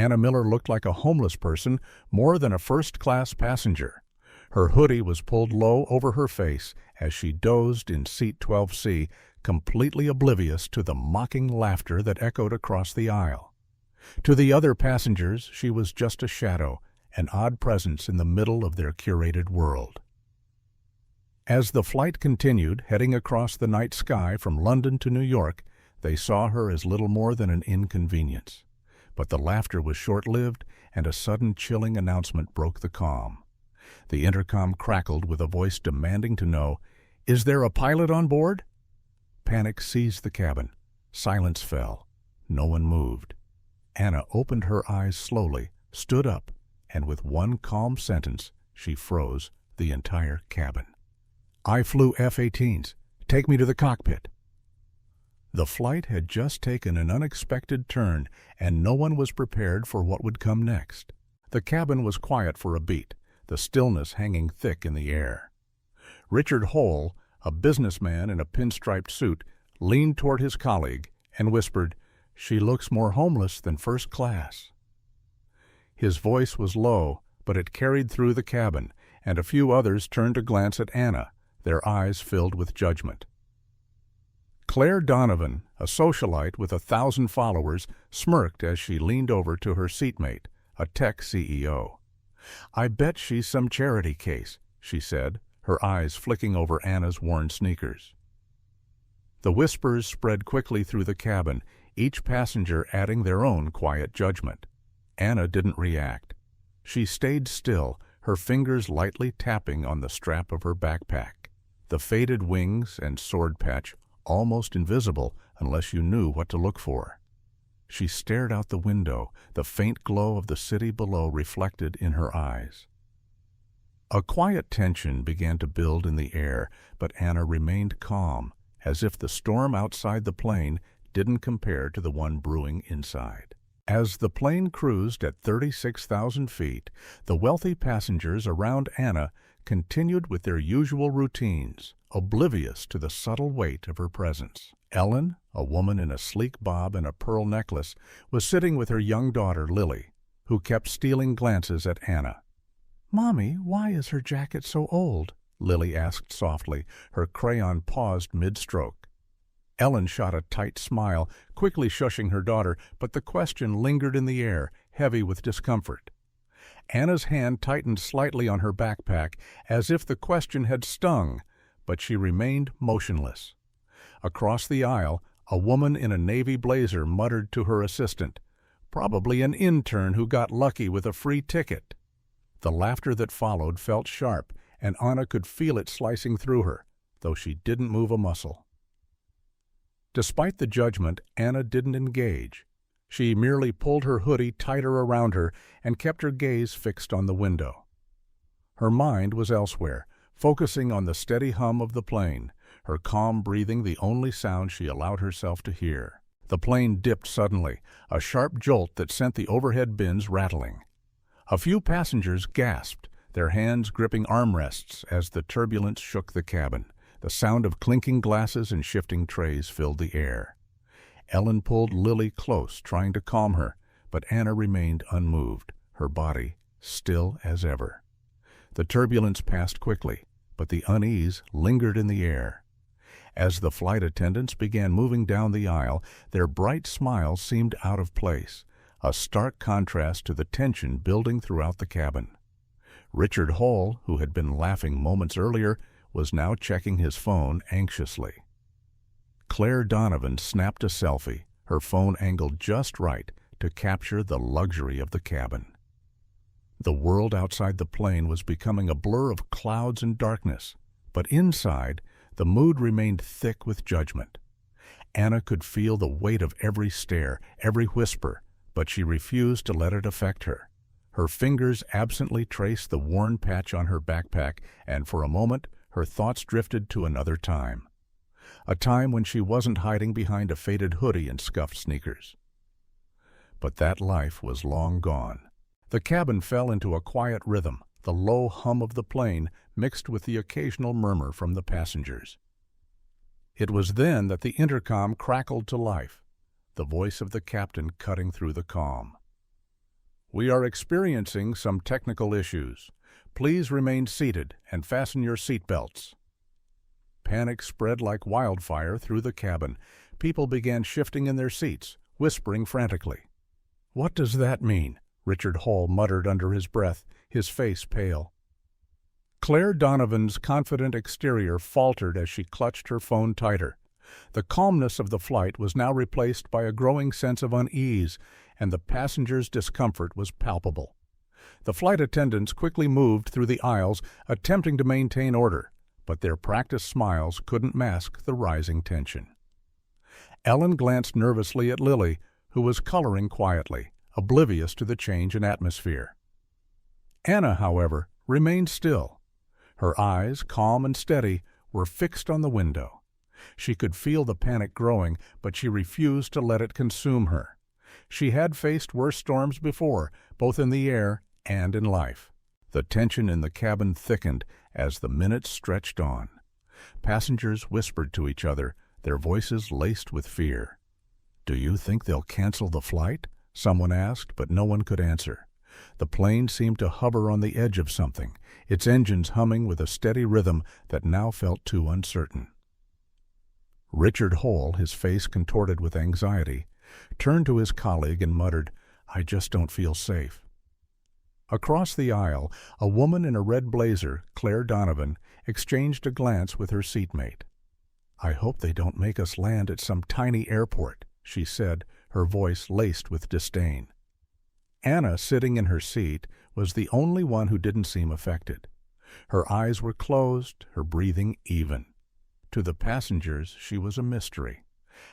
Anna Miller looked like a homeless person more than a first-class passenger. Her hoodie was pulled low over her face as she dozed in seat 12C, completely oblivious to the mocking laughter that echoed across the aisle. To the other passengers, she was just a shadow, an odd presence in the middle of their curated world. As the flight continued, heading across the night sky from London to New York, they saw her as little more than an inconvenience. But the laughter was short-lived, and a sudden chilling announcement broke the calm. The intercom crackled with a voice demanding to know, "Is there a pilot on board?" Panic seized the cabin. Silence fell. No one moved. Anna opened her eyes slowly, stood up, and with one calm sentence, she froze the entire cabin. "I flew F-18s. Take me to the cockpit." The flight had just taken an unexpected turn, and no one was prepared for what would come next. The cabin was quiet for a beat, the stillness hanging thick in the air. Richard Hole, a businessman in a pinstriped suit, leaned toward his colleague and whispered, "She looks more homeless than first class." His voice was low, but it carried through the cabin, and a few others turned to glance at Anna, their eyes filled with judgment. Claire Donovan, a socialite with 1,000 followers, smirked as she leaned over to her seatmate, a tech CEO. "I bet she's some charity case," she said, her eyes flicking over Anna's worn sneakers. The whispers spread quickly through the cabin, each passenger adding their own quiet judgment. Anna didn't react. She stayed still, her fingers lightly tapping on the strap of her backpack. The faded wings and sword patch almost invisible unless you knew what to look for. She stared out the window, the faint glow of the city below reflected in her eyes. A quiet tension began to build in the air, but Anna remained calm, as if the storm outside the plane didn't compare to the one brewing inside. As the plane cruised at 36,000 feet, the wealthy passengers around Anna continued with their usual routines, oblivious to the subtle weight of her presence. Ellen, a woman in a sleek bob and a pearl necklace, was sitting with her young daughter, Lily, who kept stealing glances at Anna. "Mommy, why is her jacket so old?" Lily asked softly, her crayon paused mid-stroke. Ellen shot a tight smile, quickly shushing her daughter, but the question lingered in the air, heavy with discomfort. Anna's hand tightened slightly on her backpack, as if the question had stung, but she remained motionless. Across the aisle, a woman in a navy blazer muttered to her assistant, "Probably an intern who got lucky with a free ticket." The laughter that followed felt sharp, and Anna could feel it slicing through her, though she didn't move a muscle. Despite the judgment, Anna didn't engage. She merely pulled her hoodie tighter around her and kept her gaze fixed on the window. Her mind was elsewhere, focusing on the steady hum of the plane, her calm breathing the only sound she allowed herself to hear. The plane dipped suddenly, a sharp jolt that sent the overhead bins rattling. A few passengers gasped, their hands gripping armrests as the turbulence shook the cabin. The sound of clinking glasses and shifting trays filled the air. Ellen pulled Lily close, trying to calm her, but Anna remained unmoved, her body still as ever. The turbulence passed quickly, but the unease lingered in the air. As the flight attendants began moving down the aisle, their bright smiles seemed out of place, a stark contrast to the tension building throughout the cabin. Richard Hole, who had been laughing moments earlier, was now checking his phone anxiously. Claire Donovan snapped a selfie, her phone angled just right to capture the luxury of the cabin. The world outside the plane was becoming a blur of clouds and darkness, but inside, the mood remained thick with judgment. Anna could feel the weight of every stare, every whisper, but she refused to let it affect her. Her fingers absently traced the worn patch on her backpack, and for a moment, her thoughts drifted to another time. A time when she wasn't hiding behind a faded hoodie and scuffed sneakers. But that life was long gone. The cabin fell into a quiet rhythm, the low hum of the plane mixed with the occasional murmur from the passengers. It was then that the intercom crackled to life, the voice of the captain cutting through the calm. We are experiencing some technical issues. Please remain seated and fasten your seatbelts." Panic spread like wildfire through the cabin. People began shifting in their seats, whispering frantically. "What does that mean?" Richard Hall muttered under his breath, his face pale. Claire Donovan's confident exterior faltered as she clutched her phone tighter. The calmness of the flight was now replaced by a growing sense of unease, and the passengers' discomfort was palpable. The flight attendants quickly moved through the aisles, attempting to maintain order, but their practiced smiles couldn't mask the rising tension. Ellen glanced nervously at Lily, who was coloring quietly, oblivious to the change in atmosphere. Anna, however, remained still. Her eyes, calm and steady, were fixed on the window. She could feel the panic growing, but she refused to let it consume her. She had faced worse storms before, both in the air and in life. The tension in the cabin thickened as the minutes stretched on. Passengers whispered to each other, their voices laced with fear. "Do you think they'll cancel the flight?" someone asked, but no one could answer. The plane seemed to hover on the edge of something, its engines humming with a steady rhythm that now felt too uncertain. Richard Hall, his face contorted with anxiety, turned to his colleague and muttered, "I just don't feel safe." Across the aisle, a woman in a red blazer, Claire Donovan, exchanged a glance with her seatmate. "I hope they don't make us land at some tiny airport," she said, her voice laced with disdain. Anna, sitting in her seat, was the only one who didn't seem affected. Her eyes were closed, her breathing even. To the passengers, she was a mystery.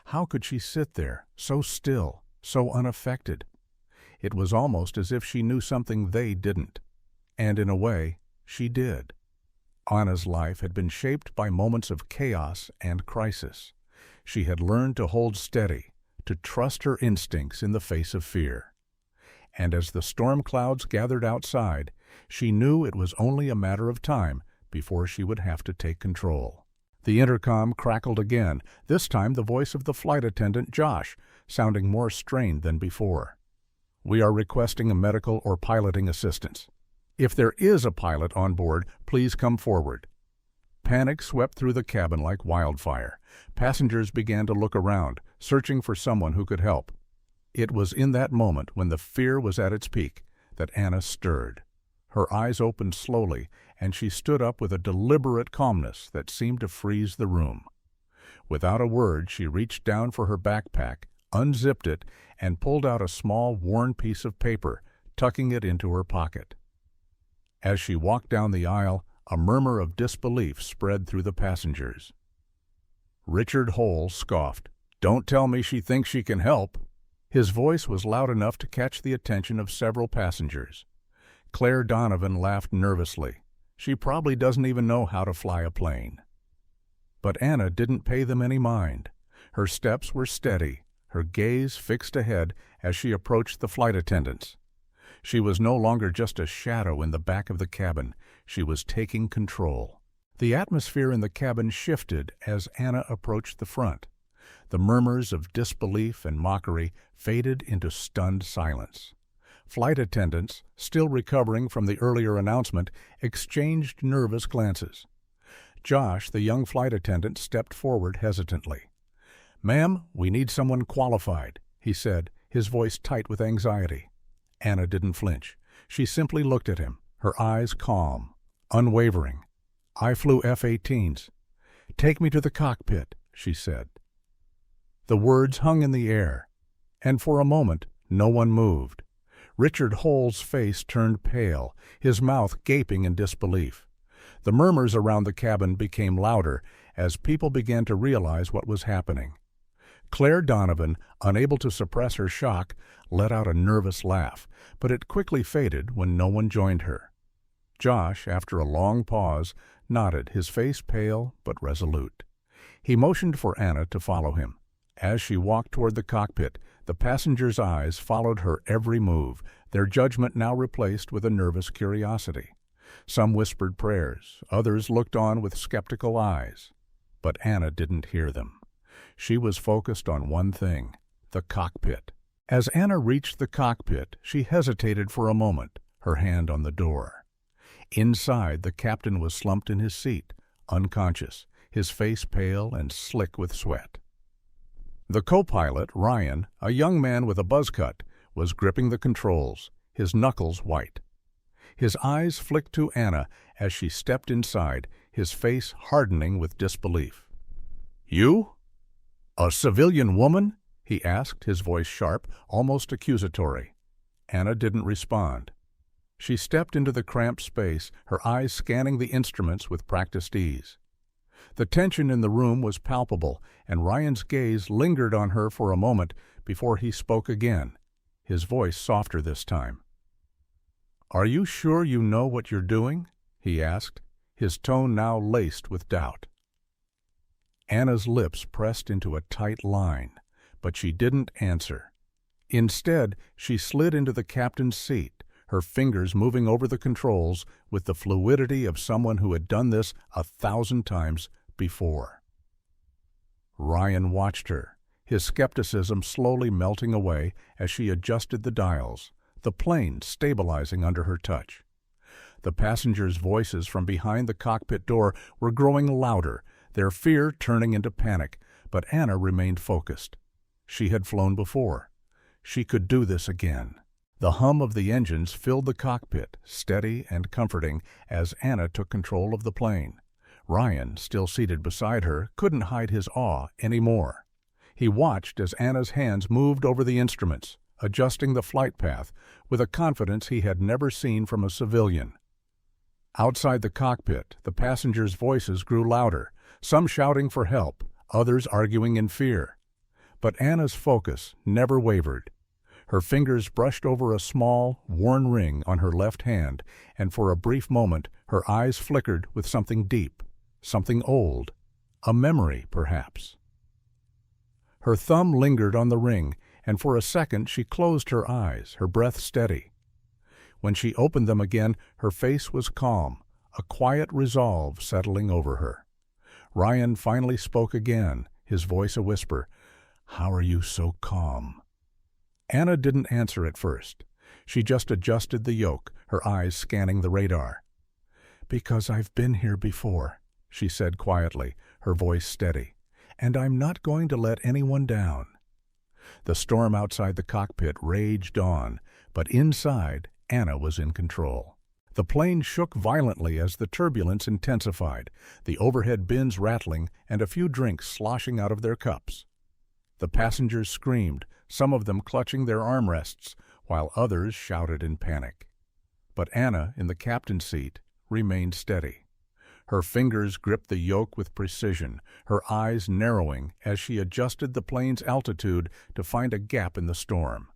How could she sit there, so still, so unaffected? It was almost as if she knew something they didn't. And in a way, she did. Anna's life had been shaped by moments of chaos and crisis. She had learned to hold steady, to trust her instincts in the face of fear. And as the storm clouds gathered outside, she knew it was only a matter of time before she would have to take control. The intercom crackled again, this time the voice of the flight attendant, Josh, sounding more strained than before. "We are requesting a medical or piloting assistance. If there is a pilot on board, please come forward." Panic swept through the cabin like wildfire. Passengers began to look around, searching for someone who could help. It was in that moment, when the fear was at its peak, that Anna stirred. Her eyes opened slowly, and she stood up with a deliberate calmness that seemed to freeze the room. Without a word, she reached down for her backpack, unzipped it, and pulled out a small, worn piece of paper, tucking it into her pocket. As she walked down the aisle, a murmur of disbelief spread through the passengers. Richard Hall scoffed. "Don't tell me she thinks she can help." His voice was loud enough to catch the attention of several passengers. Claire Donovan laughed nervously. "She probably doesn't even know how to fly a plane." But Anna didn't pay them any mind. Her steps were steady, her gaze fixed ahead as she approached the flight attendants. She was no longer just a shadow in the back of the cabin. She was taking control. The atmosphere in the cabin shifted as Anna approached the front. The murmurs of disbelief and mockery faded into stunned silence. Flight attendants, still recovering from the earlier announcement, exchanged nervous glances. Josh, the young flight attendant, stepped forward hesitantly. "Ma'am, we need someone qualified," he said, his voice tight with anxiety. Anna didn't flinch. She simply looked at him, her eyes calm, unwavering. "I flew F-18s. Take me to the cockpit," she said. The words hung in the air, and for a moment no one moved. Richard Hall's face turned pale, his mouth gaping in disbelief. The murmurs around the cabin became louder as people began to realize what was happening. Claire Donovan, unable to suppress her shock, let out a nervous laugh, but it quickly faded when no one joined her. Josh, after a long pause, nodded, his face pale but resolute. He motioned for Anna to follow him. As she walked toward the cockpit, the passengers' eyes followed her every move, their judgment now replaced with a nervous curiosity. Some whispered prayers, others looked on with skeptical eyes. But Anna didn't hear them. She was focused on one thing, the cockpit. As Anna reached the cockpit, she hesitated for a moment, her hand on the door. Inside, the captain was slumped in his seat, unconscious, his face pale and slick with sweat. The co-pilot, Ryan, a young man with a buzz cut, was gripping the controls, his knuckles white. His eyes flicked to Anna as she stepped inside, his face hardening with disbelief. "You? A civilian woman?" he asked, his voice sharp, almost accusatory. Anna didn't respond. She stepped into the cramped space, her eyes scanning the instruments with practiced ease. The tension in the room was palpable, and Ryan's gaze lingered on her for a moment before he spoke again, his voice softer this time. "Are you sure you know what you're doing?" he asked, his tone now laced with doubt. Anna's lips pressed into a tight line, but she didn't answer. Instead, she slid into the captain's seat, her fingers moving over the controls with the fluidity of someone who had done this 1,000 times before. Ryan watched her, his skepticism slowly melting away as she adjusted the dials, the plane stabilizing under her touch. The passengers' voices from behind the cockpit door were growing louder, their fear turning into panic, but Anna remained focused. She had flown before. She could do this again. The hum of the engines filled the cockpit, steady and comforting, as Anna took control of the plane. Ryan, still seated beside her, couldn't hide his awe anymore. He watched as Anna's hands moved over the instruments, adjusting the flight path with a confidence he had never seen from a civilian. Outside the cockpit, the passengers' voices grew louder, some shouting for help, others arguing in fear. But Anna's focus never wavered. Her fingers brushed over a small, worn ring on her left hand, and for a brief moment her eyes flickered with something deep, something old, a memory, perhaps. Her thumb lingered on the ring, and for a second she closed her eyes, her breath steady. When she opened them again, her face was calm, a quiet resolve settling over her. Ryan finally spoke again, his voice a whisper. "How are you so calm?" Anna didn't answer at first. She just adjusted the yoke, her eyes scanning the radar. "Because I've been here before," she said quietly, her voice steady, "and I'm not going to let anyone down." The storm outside the cockpit raged on, but inside, Anna was in control. The plane shook violently as the turbulence intensified, the overhead bins rattling and a few drinks sloshing out of their cups. The passengers screamed, some of them clutching their armrests, while others shouted in panic. But Anna, in the captain's seat, remained steady. Her fingers gripped the yoke with precision, her eyes narrowing as she adjusted the plane's altitude to find a gap in the storm.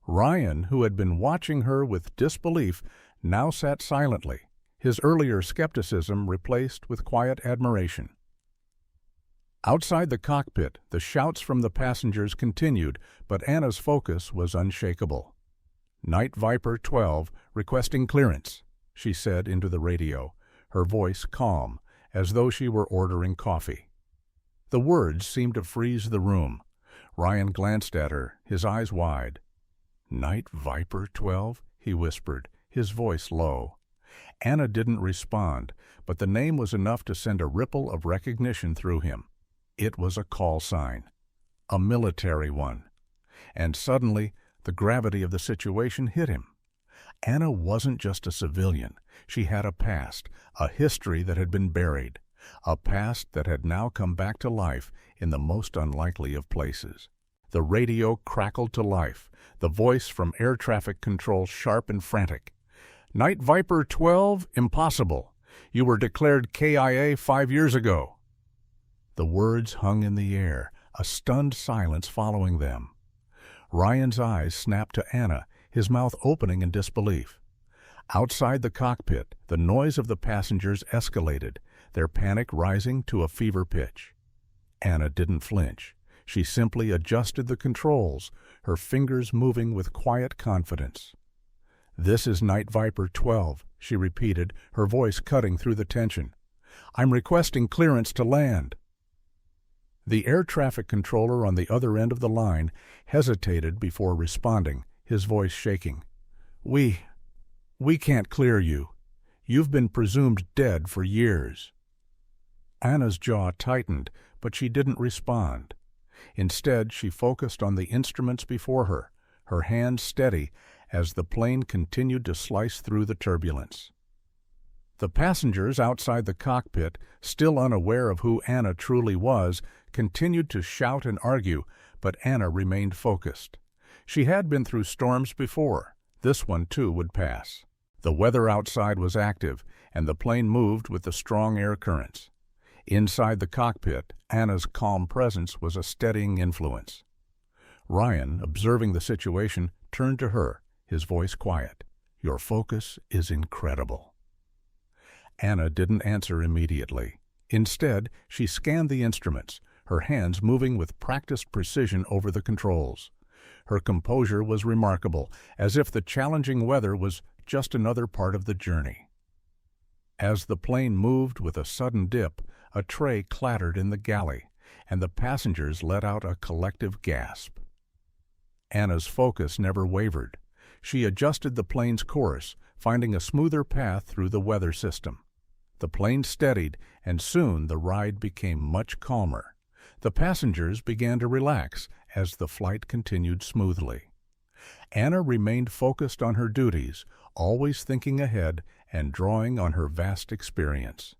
Ryan, who had been watching her with disbelief, now sat silently, his earlier skepticism replaced with quiet admiration. Outside the cockpit, the shouts from the passengers continued, but Anna's focus was unshakable. "Night Viper 12, requesting clearance," she said into the radio, her voice calm, as though she were ordering coffee. The words seemed to freeze the room. Ryan glanced at her, his eyes wide. "Night Viper 12?" he whispered, his voice low. Anna didn't respond, but the name was enough to send a ripple of recognition through him. It was a call sign, a military one. And suddenly, the gravity of the situation hit him. Anna wasn't just a civilian. She had a past, a history that had been buried, a past that had now come back to life in the most unlikely of places. The radio crackled to life, the voice from air traffic control sharp and frantic. "Night Viper 12, impossible. You were declared KIA 5 years ago." The words hung in the air, a stunned silence following them. Ryan's eyes snapped to Anna, his mouth opening in disbelief. Outside the cockpit, the noise of the passengers escalated, their panic rising to a fever pitch. Anna didn't flinch. She simply adjusted the controls, her fingers moving with quiet confidence. "This is Night Viper 12, she repeated, her voice cutting through the tension. "I'm requesting clearance to land." The air traffic controller on the other end of the line hesitated before responding, his voice shaking. We can't clear you. You've been presumed dead for years." Anna's jaw tightened, but she didn't respond. Instead, she focused on the instruments before her, her hands steady as the plane continued to slice through the turbulence. The passengers outside the cockpit, still unaware of who Anna truly was, continued to shout and argue, but Anna remained focused. She had been through storms before. This one, too, would pass. The weather outside was active, and the plane moved with the strong air currents. Inside the cockpit, Anna's calm presence was a steadying influence. Ryan, observing the situation, turned to her, his voice quiet. "Your focus is incredible." Anna didn't answer immediately. Instead, she scanned the instruments, her hands moving with practiced precision over the controls. Her composure was remarkable, as if the challenging weather was just another part of the journey. As the plane moved with a sudden dip, a tray clattered in the galley, and the passengers let out a collective gasp. Anna's focus never wavered. She adjusted the plane's course, finding a smoother path through the weather system. The plane steadied, and soon the ride became much calmer. The passengers began to relax as the flight continued smoothly. Anna remained focused on her duties, always thinking ahead and drawing on her vast experience.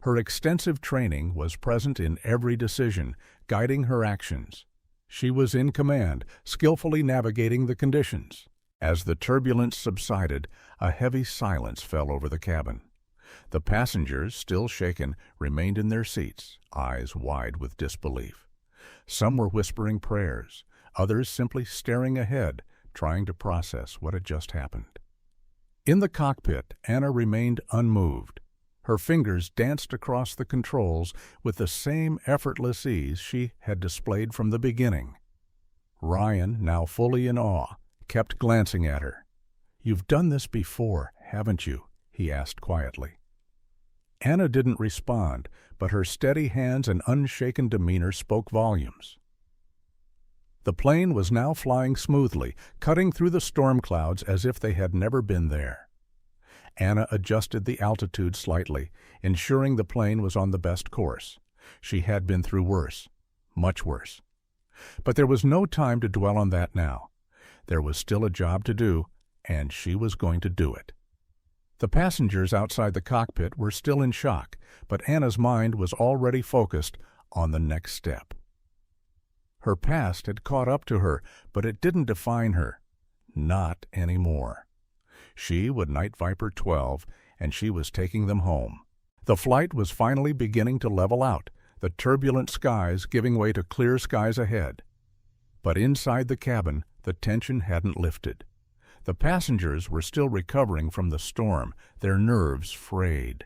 Her extensive training was present in every decision, guiding her actions. She was in command, skillfully navigating the conditions. As the turbulence subsided, a heavy silence fell over the cabin. The passengers, still shaken, remained in their seats, eyes wide with disbelief. Some were whispering prayers, others simply staring ahead, trying to process what had just happened. In the cockpit, Anna remained unmoved. Her fingers danced across the controls with the same effortless ease she had displayed from the beginning. Ryan, now fully in awe, kept glancing at her. "You've done this before, haven't you?" he asked quietly. Anna didn't respond, but her steady hands and unshaken demeanor spoke volumes. The plane was now flying smoothly, cutting through the storm clouds as if they had never been there. Anna adjusted the altitude slightly, ensuring the plane was on the best course. She had been through worse, much worse. But there was no time to dwell on that now. There was still a job to do, and she was going to do it. The passengers outside the cockpit were still in shock, but Anna's mind was already focused on the next step. Her past had caught up to her, but it didn't define her. Not anymore. She would Night Viper 12, and she was taking them home. The flight was finally beginning to level out, the turbulent skies giving way to clear skies ahead. But inside the cabin, the tension hadn't lifted. The passengers were still recovering from the storm, their nerves frayed.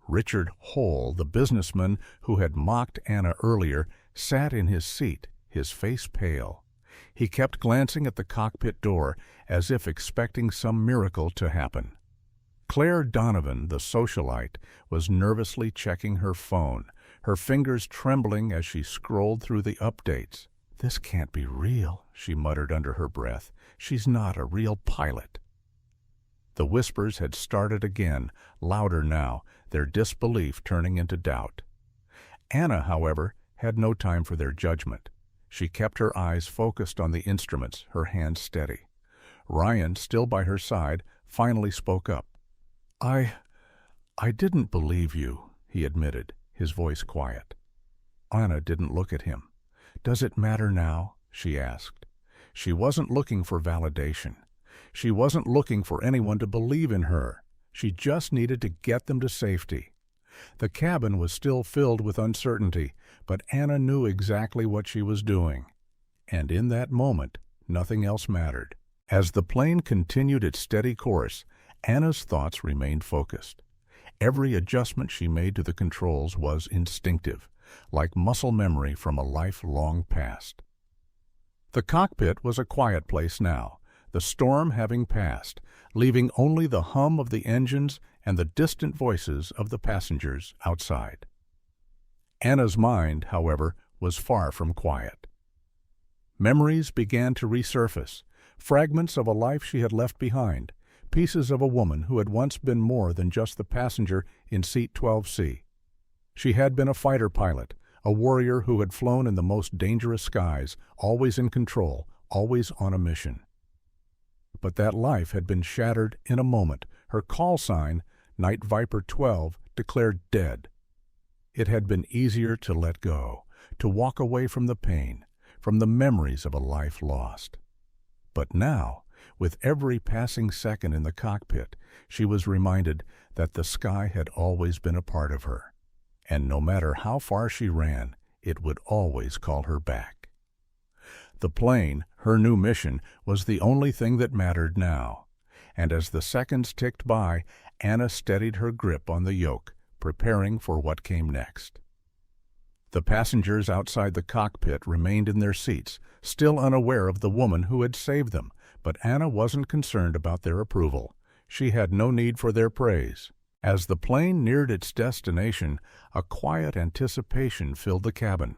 Richard Hole, the businessman who had mocked Anna earlier, sat in his seat, his face pale. He kept glancing at the cockpit door as if expecting some miracle to happen. Claire Donovan, the socialite, was nervously checking her phone, her fingers trembling as she scrolled through the updates. "This can't be real," she muttered under her breath. "She's not a real pilot." The whispers had started again, louder now, their disbelief turning into doubt. Anna, however, had no time for their judgment. She kept her eyes focused on the instruments, her hands steady. Ryan, still by her side, finally spoke up. I didn't believe you," he admitted, his voice quiet. Anna didn't look at him. "Does it matter now?" she asked. She wasn't looking for validation. She wasn't looking for anyone to believe in her. She just needed to get them to safety. The cabin was still filled with uncertainty, but Anna knew exactly what she was doing. And in that moment, nothing else mattered. As the plane continued its steady course, Anna's thoughts remained focused. Every adjustment she made to the controls was instinctive, like muscle memory from a lifelong past. The cockpit was a quiet place now, the storm having passed, leaving only the hum of the engines and the distant voices of the passengers outside. Anna's mind, however, was far from quiet. Memories began to resurface, fragments of a life she had left behind, pieces of a woman who had once been more than just the passenger in seat 12C. She had been a fighter pilot, a warrior who had flown in the most dangerous skies, always in control, always on a mission. But that life had been shattered in a moment. Her call sign, Night Viper 12, declared dead. It had been easier to let go, to walk away from the pain, from the memories of a life lost. But now, with every passing second in the cockpit, she was reminded that the sky had always been a part of her, and no matter how far she ran, it would always call her back. The plane, her new mission, was the only thing that mattered now, and as the seconds ticked by, Anna steadied her grip on the yoke, preparing for what came next. The passengers outside the cockpit remained in their seats, still unaware of the woman who had saved them, but Anna wasn't concerned about their approval. She had no need for their praise. As the plane neared its destination, a quiet anticipation filled the cabin.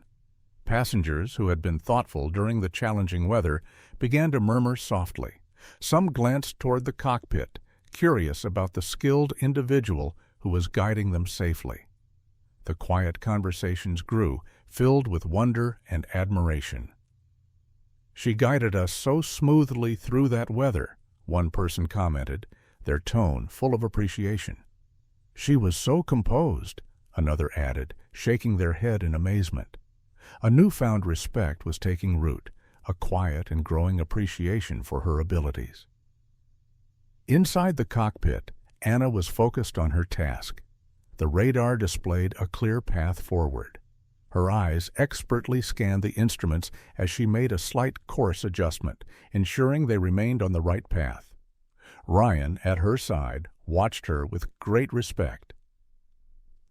Passengers who had been thoughtful during the challenging weather began to murmur softly. Some glanced toward the cockpit, curious about the skilled individual who was guiding them safely. The quiet conversations grew, filled with wonder and admiration. "She guided us so smoothly through that weather," one person commented, their tone full of appreciation. "She was so composed," another added, shaking their head in amazement. A newfound respect was taking root, a quiet and growing appreciation for her abilities. Inside the cockpit, Anna was focused on her task. The radar displayed a clear path forward. Her eyes expertly scanned the instruments as she made a slight course adjustment, ensuring they remained on the right path. Ryan, at her side, watched her with great respect.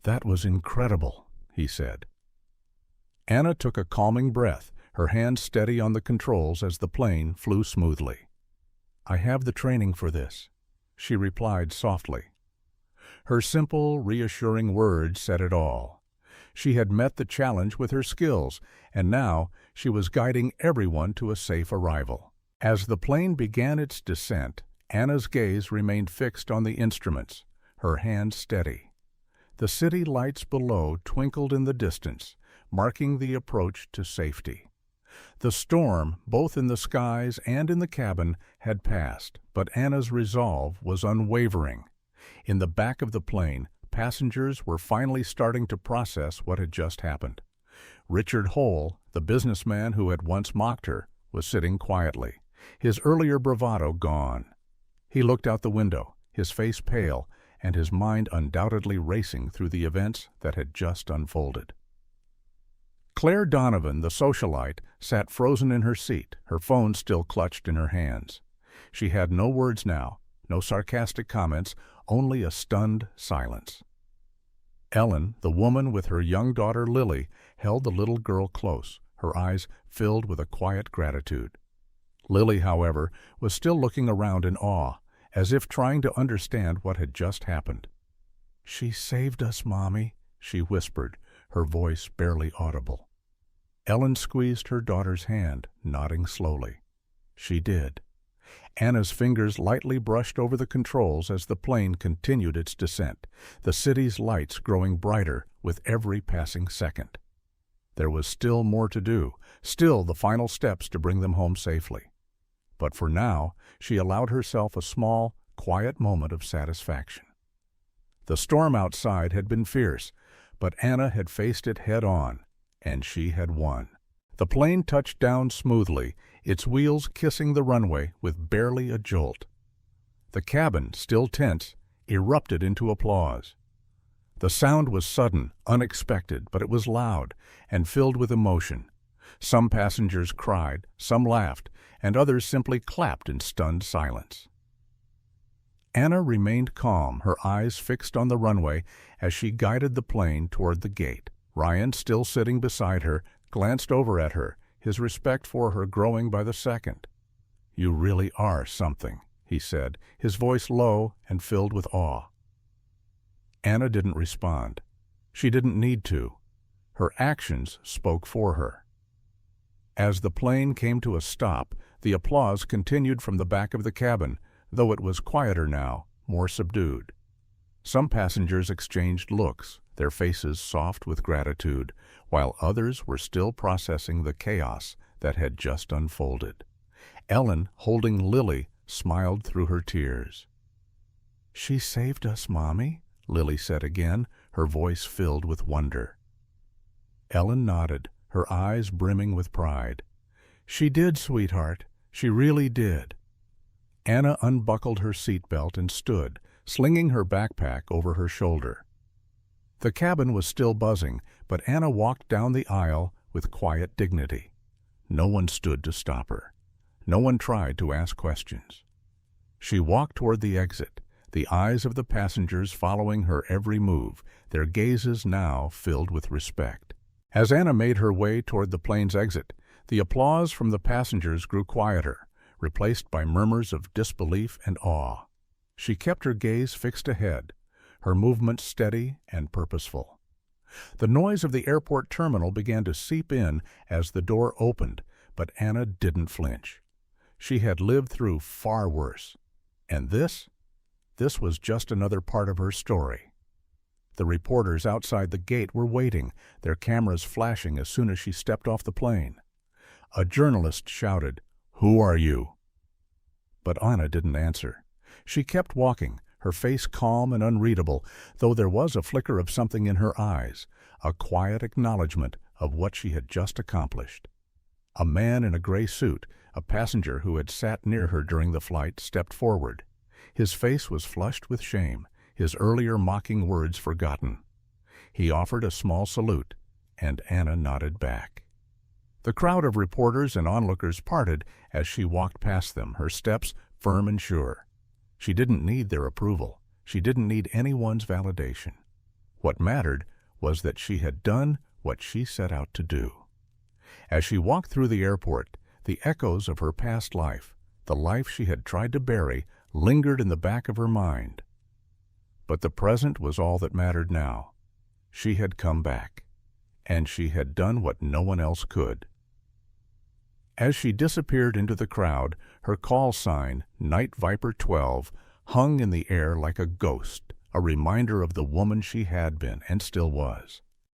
"That was incredible," he said. Anna took a calming breath, her hands steady on the controls as the plane flew smoothly. "I have the training for this," she replied softly. Her simple, reassuring words said it all. She had met the challenge with her skills, and now she was guiding everyone to a safe arrival. As the plane began its descent, Anna's gaze remained fixed on the instruments, her hands steady. The city lights below twinkled in the distance, marking the approach to safety. The storm, both in the skies and in the cabin, had passed, but Anna's resolve was unwavering. In the back of the plane, passengers were finally starting to process what had just happened. Richard Hole, the businessman who had once mocked her, was sitting quietly, his earlier bravado gone. He looked out the window, his face pale, and his mind undoubtedly racing through the events that had just unfolded. Claire Donovan, the socialite, sat frozen in her seat, her phone still clutched in her hands. She had no words now, no sarcastic comments, only a stunned silence. Ellen, the woman with her young daughter Lily, held the little girl close, her eyes filled with a quiet gratitude. Lily, however, was still looking around in awe, as if trying to understand what had just happened. "She saved us, Mommy," she whispered, her voice barely audible. Ellen squeezed her daughter's hand, nodding slowly. She did. Anna's fingers lightly brushed over the controls as the plane continued its descent, the city's lights growing brighter with every passing second. There was still more to do, still the final steps to bring them home safely. But for now, she allowed herself a small, quiet moment of satisfaction. The storm outside had been fierce, but Anna had faced it head-on, and she had won. The plane touched down smoothly, its wheels kissing the runway with barely a jolt. The cabin, still tense, erupted into applause. The sound was sudden, unexpected, but it was loud and filled with emotion. Some passengers cried, some laughed, and others simply clapped in stunned silence. Anna remained calm, her eyes fixed on the runway as she guided the plane toward the gate. Ryan, still sitting beside her, glanced over at her, his respect for her growing by the second. "You really are something," he said, his voice low and filled with awe. Anna didn't respond. She didn't need to. Her actions spoke for her. As the plane came to a stop, the applause continued from the back of the cabin, though it was quieter now, more subdued. Some passengers exchanged looks, their faces soft with gratitude, while others were still processing the chaos that had just unfolded. Ellen, holding Lily, smiled through her tears. "She saved us, Mommy," Lily said again, her voice filled with wonder. Ellen nodded, her eyes brimming with pride. "She did, sweetheart. She really did." Anna unbuckled her seatbelt and stood, slinging her backpack over her shoulder. The cabin was still buzzing, but Anna walked down the aisle with quiet dignity. No one stood to stop her. No one tried to ask questions. She walked toward the exit, the eyes of the passengers following her every move, their gazes now filled with respect. As Anna made her way toward the plane's exit, the applause from the passengers grew quieter, replaced by murmurs of disbelief and awe. She kept her gaze fixed ahead, her movements steady and purposeful. The noise of the airport terminal began to seep in as the door opened, but Anna didn't flinch. She had lived through far worse. And this was just another part of her story. The reporters outside the gate were waiting, their cameras flashing as soon as she stepped off the plane. A journalist shouted, "Who are you?" But Anna didn't answer. She kept walking, her face calm and unreadable, though there was a flicker of something in her eyes, a quiet acknowledgement of what she had just accomplished. A man in a gray suit, a passenger who had sat near her during the flight, stepped forward. His face was flushed with shame, his earlier mocking words forgotten. He offered a small salute, and Anna nodded back. The crowd of reporters and onlookers parted as she walked past them, her steps firm and sure. She didn't need their approval. She didn't need anyone's validation. What mattered was that she had done what she set out to do. As she walked through the airport, the echoes of her past life, the life she had tried to bury, lingered in the back of her mind. But the present was all that mattered now. She had come back, and she had done what no one else could. As she disappeared into the crowd, her call sign, Night Viper 12, hung in the air like a ghost, a reminder of the woman she had been and still was.